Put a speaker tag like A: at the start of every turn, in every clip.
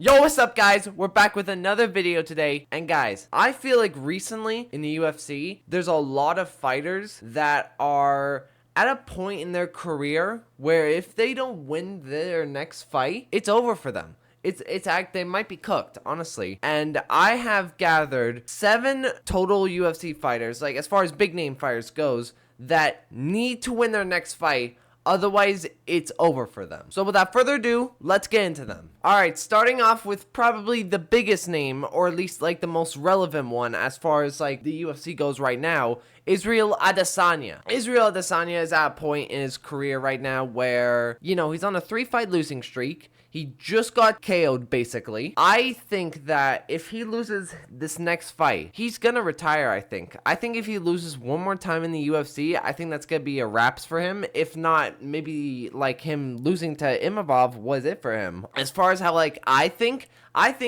A: Yo, what's up, guys? We're back with another video today. And guys, I feel like recently in the UFC, there's a lot of fighters that are at a point in their career where if they don't win their next fight, it's over for them. They might be cooked, honestly. And I have gathered 7 total UFC fighters, like as far as big name fighters goes, that need to win their next fight. Otherwise, it's over for them. So without further ado, let's get into them. Alright, starting off with probably the biggest name, or at least like the most relevant one as far as like the UFC goes right now, Israel Adesanya. Israel Adesanya is at a point in his career right now where, you know, he's on a 3-fight losing streak. He just got KO'd, basically. I think that if he loses this next fight, he's gonna retire, I think. I think if he loses one more time in the UFC, I think that's gonna be a wraps for him. If not, maybe, like, him losing to Imavov was it for him. As far as how, like, I think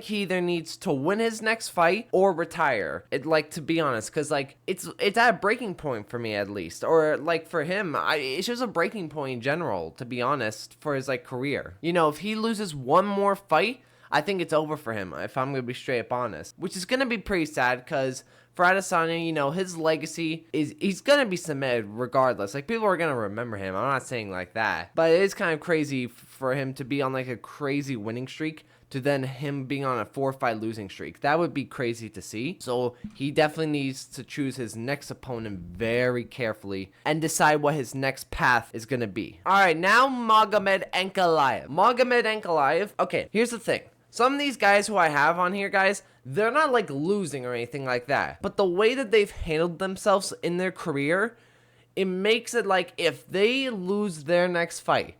A: he either needs to win his next fight or retire. To be honest, because, like, it's at a breaking point for me, at least. Or, like, for him, it's just a breaking point in general, to be honest, for his, like, career. You know, if he loses one more fight, I think it's over for him, if I'm going to be straight up honest. Which is going to be pretty sad, because for Adesanya, you know, his legacy he's going to be cemented regardless. Like, people are going to remember him. I'm not saying like that. But it is kind of crazy for him to be on, like, a crazy winning streak to then him being on a 4-fight losing streak. That would be crazy to see. So he definitely needs to choose his next opponent very carefully and decide what his next path is going to be. All right, now Magomed Ankalaev. Magomed Ankalaev. Okay, here's the thing. Some of these guys who I have on here, guys, they're not like losing or anything like that. But the way that they've handled themselves in their career, it makes it like if they lose their next fight,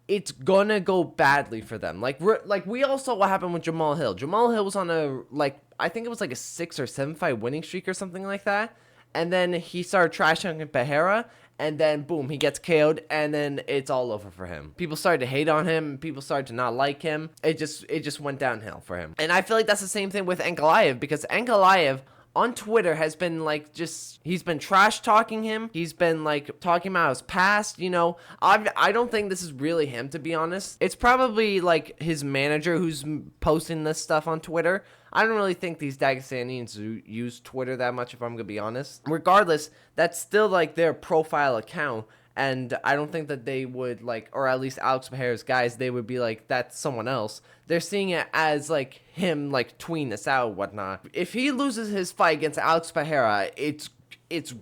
A: it's gonna go badly for them. Like we all saw what happened with Jamal Hill. Jamal Hill was on a, like, I think it was like a 6 or 7 fight winning streak or something like that. And then he started trashing Pereira, and then boom, he gets KO'd, and then it's all over for him. People started to hate on him. People started to not like him. It just went downhill for him. And I feel like that's the same thing with Ankalaev, because Ankalaev on Twitter has been like he's been trash talking him. He's been like talking about his past, you know. I don't think this is really him, to be honest. It's probably like his manager who's posting this stuff on Twitter. I don't really think these Dagestanians use Twitter that much, if I'm gonna be honest. Regardless, that's still like their profile account. And I don't think that they would, like, or at least Alex Pereira's guys, they would be like, that's someone else. They're seeing it as, like, him, like, tweeting this out and whatnot. If he loses his fight against Alex Pereira, it's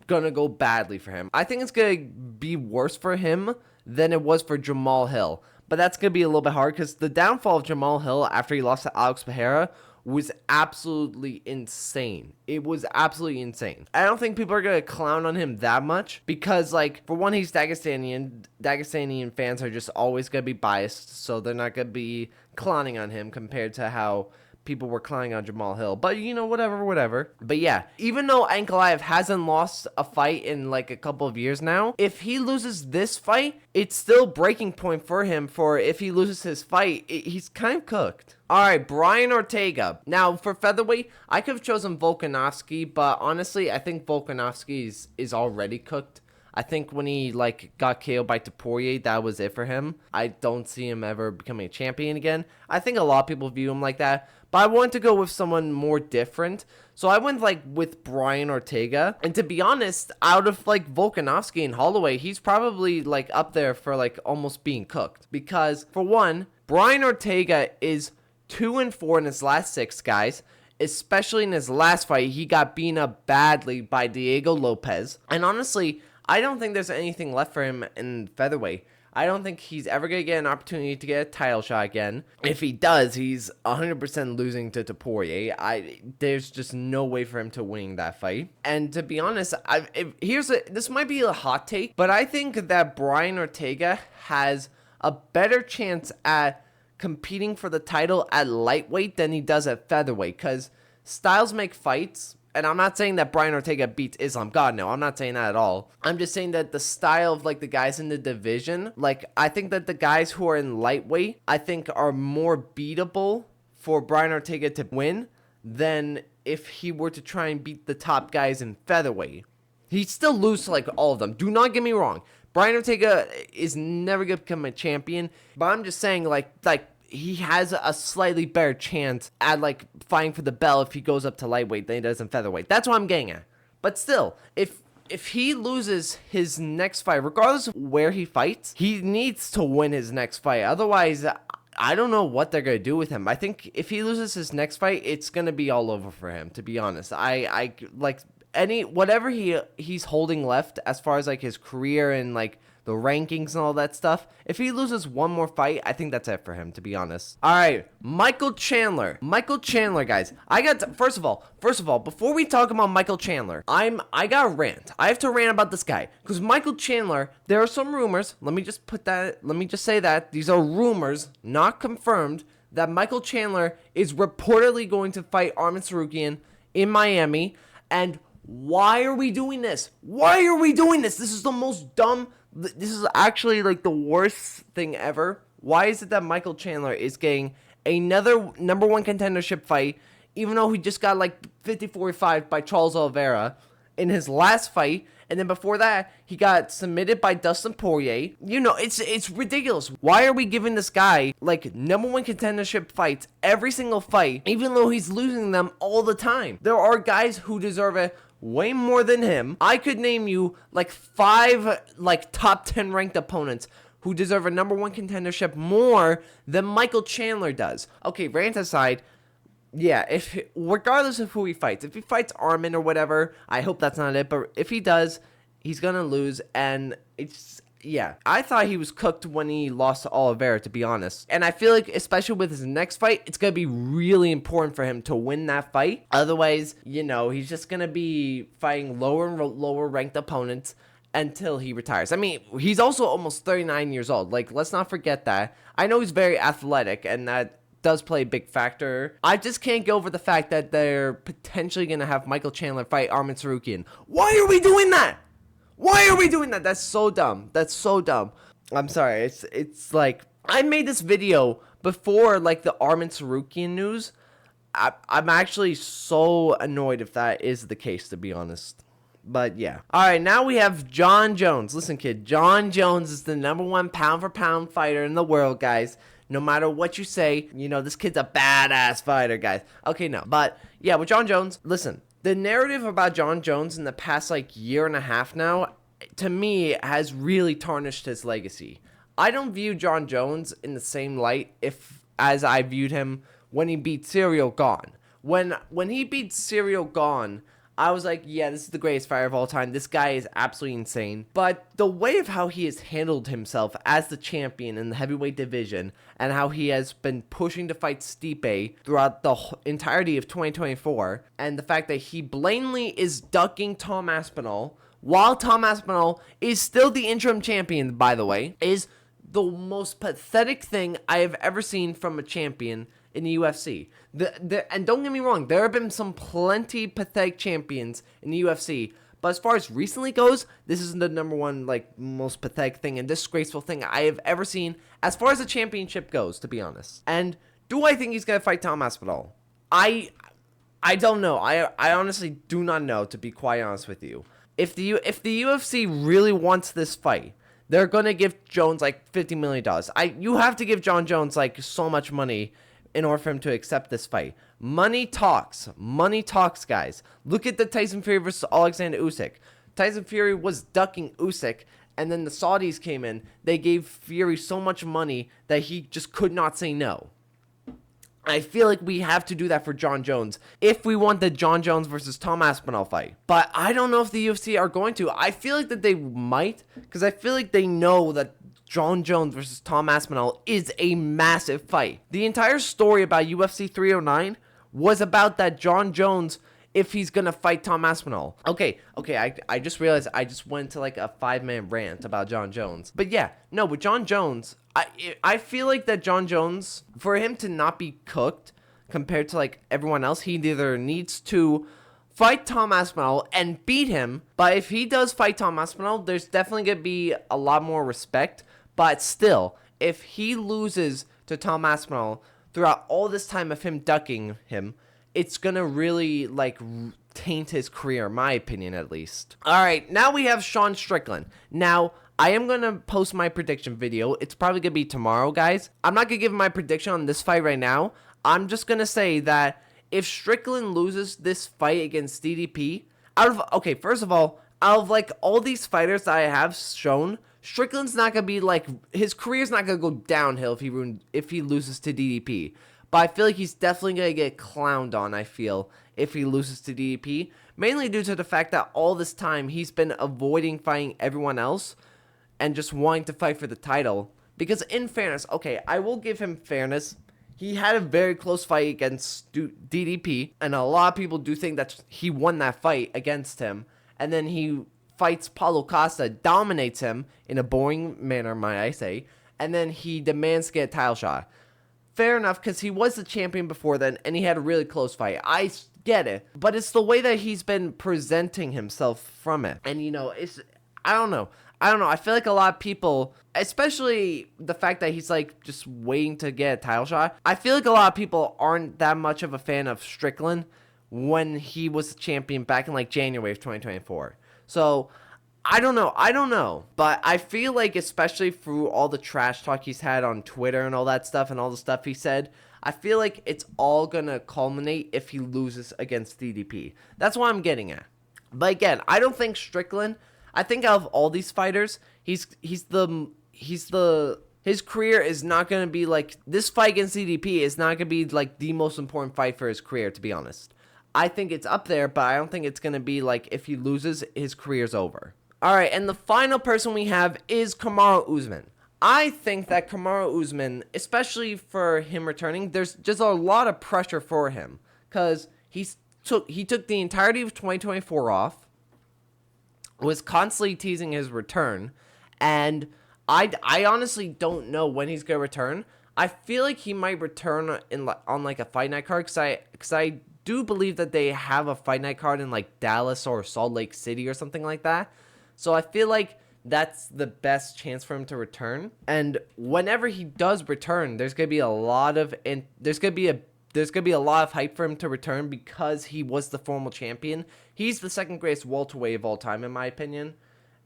A: gonna go badly for him. I think it's gonna be worse for him than it was for Jamal Hill. But that's gonna be a little bit hard, because the downfall of Jamal Hill after he lost to Alex Pereira was absolutely insane. It was absolutely insane. I don't think people are going to clown on him that much because, like, for one, he's Dagestanian. Dagestanian fans are just always going to be biased, so they're not going to be clowning on him compared to how people were clowning on Jamal Hill. But, you know, whatever. But yeah, even though Ankalaev hasn't lost a fight in like a couple of years now, if he loses this fight, it's still breaking point for him. For if he loses his fight, he's kind of cooked. Alright, Brian Ortega. Now, for featherweight, I could have chosen Volkanovski, but honestly, I think Volkanovski is already cooked. I think when he, like, got KO'd by Poirier, that was it for him. I don't see him ever becoming a champion again. I think a lot of people view him like that, but I wanted to go with someone more different. So I went, like, with Brian Ortega. And to be honest, out of, like, Volkanovski and Holloway, he's probably, like, up there for, like, almost being cooked. Because, for one, Brian Ortega is 2-4 in his last 6, guys. Especially in his last fight, he got beaten up badly by Diego Lopez. And honestly, I don't think there's anything left for him in featherweight. I don't think he's ever going to get an opportunity to get a title shot again. If he does, he's 100% losing to Poirier. There's just no way for him to win that fight. And to be honest, this might be a hot take, but I think that Brian Ortega has a better chance at competing for the title at lightweight than he does at featherweight, because styles make fights. And I'm not saying that Brian Ortega beats Islam. God, no, I'm not saying that at all. I'm just saying that the style of, like, the guys in the division, like, I think that the guys who are in lightweight, I think are more beatable for Brian Ortega to win than if he were to try and beat the top guys in featherweight. He'd still lose to, like, all of them. Do not get me wrong. Brian Ortega is never going to become a champion, but I'm just saying, like he has a slightly better chance at like fighting for the belt if he goes up to lightweight than he does in featherweight. That's what I'm getting at. But still, if he loses his next fight, regardless of where he fights, he needs to win his next fight. Otherwise, I don't know what they're going to do with him. I think if he loses his next fight, it's going to be all over for him, to be honest. I like whatever he's holding left as far as like his career and like the rankings and all that stuff. If he loses one more fight, I think that's it for him, to be honest. All right, Michael Chandler, guys. First of all, before we talk about Michael Chandler, I got to rant. I have to rant about this guy because Michael Chandler. There are some rumors. Let me just say that these are rumors, not confirmed, that Michael Chandler is reportedly going to fight Arman Tsarukyan in Miami. And why are we doing this? This is the most dumb. This is actually like the worst thing ever. Why is it that Michael Chandler is getting another number one contendership fight, even though he just got like 50-45 by Charles Oliveira in his last fight, and then before that he got submitted by Dustin Poirier? You know, it's ridiculous. Why are we giving this guy like number one contendership fights every single fight, even though he's losing them all the time? There are guys who deserve it way more than him. I could name you like 5 like top 10 ranked opponents who deserve a number one contendership more than Michael Chandler does. Okay, rant aside, yeah, regardless of who he fights, if he fights Arman or whatever, I hope that's not it, but if he does, he's gonna lose. And yeah, I thought he was cooked when he lost to Oliveira, to be honest. And I feel like, especially with his next fight, it's going to be really important for him to win that fight. Otherwise, you know, he's just going to be fighting lower and lower ranked opponents until he retires. I mean, he's also almost 39 years old. Like, let's not forget that. I know he's very athletic, and that does play a big factor. I just can't get over the fact that they're potentially going to have Michael Chandler fight Arman Tsarukyan. Why are we doing that? That's so dumb. I'm sorry. It's like, I made this video before like the Arman Tsarukyan news. I'm actually so annoyed if that is the case, to be honest. But yeah. All right, now we have Jon Jones. Listen, kid, Jon Jones is the number one pound for pound fighter in the world, guys. No matter what you say, you know, this kid's a badass fighter, guys. Okay, no. But yeah, with Jon Jones, listen. The narrative about Jon Jones in the past like year and a half now, to me, has really tarnished his legacy. I don't view Jon Jones in the same light as I viewed him when he beat Serial Gone. When he beat Serial Gone, I was like, yeah, this is the greatest fighter of all time. This guy is absolutely insane. But the way of how he has handled himself as the champion in the heavyweight division, and how he has been pushing to fight Stipe throughout the entirety of 2024, and the fact that he blatantly is ducking Tom Aspinall, while Tom Aspinall is still the interim champion, by the way, is the most pathetic thing I have ever seen from a champion in the UFC. And don't get me wrong, there have been some plenty pathetic champions in the UFC, but as far as recently goes, this is the number one, like, most pathetic thing and disgraceful thing I have ever seen as far as the championship goes, to be honest. And do I think he's gonna fight Tom Aspinall? I don't know. I honestly do not know, to be quite honest with you. If the UFC really wants this fight, they're gonna give Jones like $50 million. You have to give Jon Jones like so much money in order for him to accept this fight. Money talks, guys. Look at the Tyson Fury versus Alexander Usyk. Tyson Fury was ducking Usyk, and then the Saudis came in. They gave Fury so much money that he just could not say no. I feel like we have to do that for Jon Jones if we want the Jon Jones versus Tom Aspinall fight. But I don't know if the UFC are going to. I feel like that they might, because I feel like they know that Jon Jones versus Tom Aspinall is a massive fight. The entire story about UFC 309 was about that Jon Jones, if he's gonna fight Tom Aspinall. Okay, I just realized I just went to like a 5-minute rant about Jon Jones. But yeah, no, with Jon Jones, I feel like that Jon Jones, for him to not be cooked compared to like everyone else, he either needs to fight Tom Aspinall and beat him. But if he does fight Tom Aspinall, there's definitely gonna be a lot more respect. But still, if he loses to Tom Aspinall throughout all this time of him ducking him, it's gonna really like taint his career, in my opinion at least. All right, now we have Sean Strickland. Now, I am going to post my prediction video. It's probably going to be tomorrow, guys. I'm not going to give my prediction on this fight right now. I'm just going to say that if Strickland loses this fight against DDP, first of all, out of like all these fighters that I have shown, Strickland's not going to be like, his career's not going to go downhill if he loses to DDP. But I feel like he's definitely going to get clowned on, I feel, if he loses to DDP. Mainly due to the fact that all this time he's been avoiding fighting everyone else and just wanting to fight for the title. Because in fairness, okay, I will give him fairness. He had a very close fight against DDP, and a lot of people do think that he won that fight against him. And then he fights Paulo Costa, dominates him in a boring manner, might I say, and then he demands to get a title shot. Fair enough, because he was the champion before then, and he had a really close fight. I get it, but it's the way that he's been presenting himself from it. And, you know, I don't know. I feel like a lot of people, especially the fact that he's, like, just waiting to get a title shot, I feel like a lot of people aren't that much of a fan of Strickland when he was the champion back in, like, January of 2024. So I don't know, but I feel like especially through all the trash talk he's had on Twitter and all that stuff and all the stuff he said, I feel like it's all gonna culminate if he loses against DDP. That's what I'm getting at. But again, I don't think Strickland, I think out of all these fighters, his career is not gonna be like, this fight against DDP is not gonna be like the most important fight for his career, to be honest. I think it's up there, but I don't think it's gonna be like, if he loses, his career's over. Alright, and the final person we have is Kamaru Usman. I think that Kamaru Usman, especially for him returning, there's just a lot of pressure for him. Because he took the entirety of 2024 off, was constantly teasing his return, and I honestly don't know when he's going to return. I feel like he might return on like a fight night card, because I do believe that they have a fight night card in like Dallas or Salt Lake City or something like that. So I feel like that's the best chance for him to return. And whenever he does return, there's gonna be a lot of hype for him to return because he was the former champion. He's the second greatest welterweight of all time, in my opinion.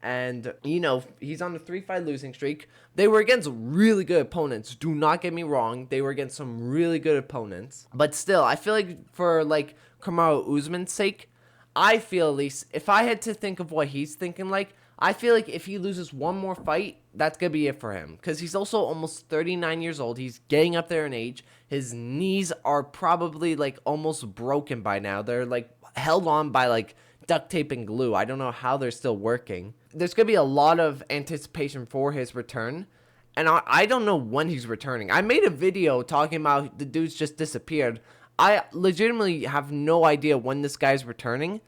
A: And, you know, he's on a 3-fight losing streak. They were against really good opponents. Do not get me wrong. They were against some really good opponents. But still, I feel like for, like, Kamaru Usman's sake, I feel at least, if I had to think of what he's thinking like, I feel like if he loses one more fight, that's going to be it for him. Because he's also almost 39 years old. He's getting up there in age. His knees are probably, like, almost broken by now. They're, like, held on by, like, duct tape and glue. I don't know how they're still working. There's going to be a lot of anticipation for his return. And I don't know when he's returning. I made a video talking about the dude's just disappeared. I legitimately have no idea when this guy's returning.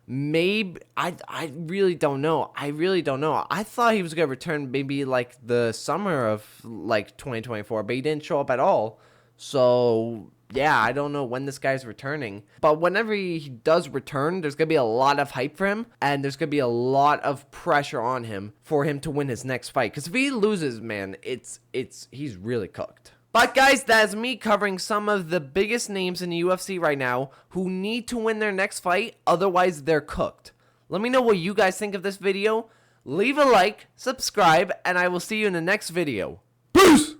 A: Maybe, I really don't know. I thought he was going to return maybe like the summer of like 2024, but he didn't show up at all. So, yeah, I don't know when this guy's returning. But whenever he does return, there's going to be a lot of hype for him, and there's going to be a lot of pressure on him for him to win his next fight. Because if he loses, man, he's really cooked. But guys, that's me covering some of the biggest names in the UFC right now who need to win their next fight, otherwise they're cooked. Let me know what you guys think of this video. Leave a like, subscribe, and I will see you in the next video. Peace!